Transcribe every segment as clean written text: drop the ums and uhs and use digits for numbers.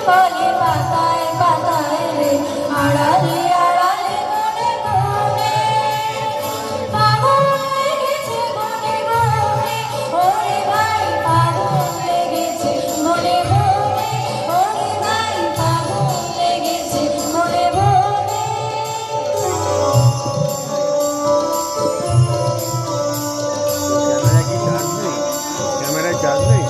বলে পাতায় পাতায় রে আড়ালে আড়ালে মনে মনে পাগল লেগেছে মনে মনে ওরে ভাই পাগল লেগেছে মনে মনে ওরে ভাই পাগল লেগেছে মনে মনে। ক্যামেরায় চার্জ নেই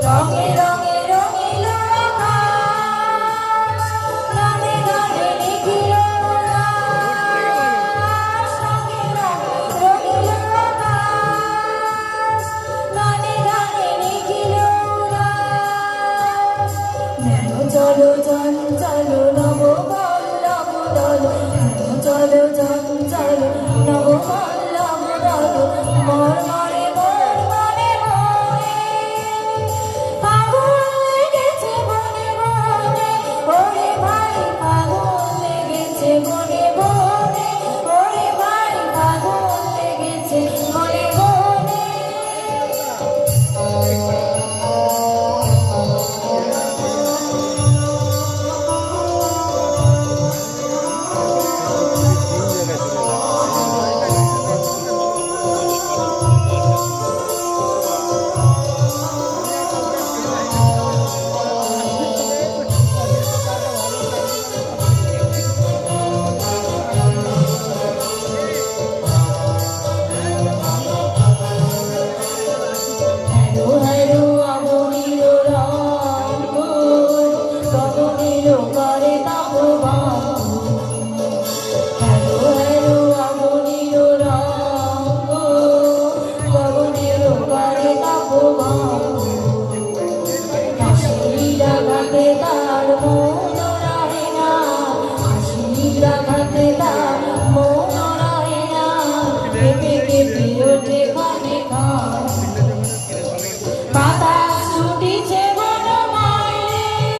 রঙে রঙে রঙিল আকাশ গানে গানে লিখিল উল্লাস রঙে রঙে রঙিল আকাশ গানে গানে লিখিল উল্লাস যেন চলো চঞ্চল নব পল্লব দল যেন চলো চঞ্চল নব পল্লব দল মর মরে মর মরে মরে পাগল লেগেছে মনে মনে ওরে ভাই পাগল লেগেছে মনে মনে ওরে ভাই পাগল লেগেছে মনে মনে। হ্যালো হ্যালো আমনিল রঙ্গ গগনিল করে তাপবান হ্যালো হ্যালো আমনিল রঙ্গ গগনিল করে তাপবান কাশিরা গাতে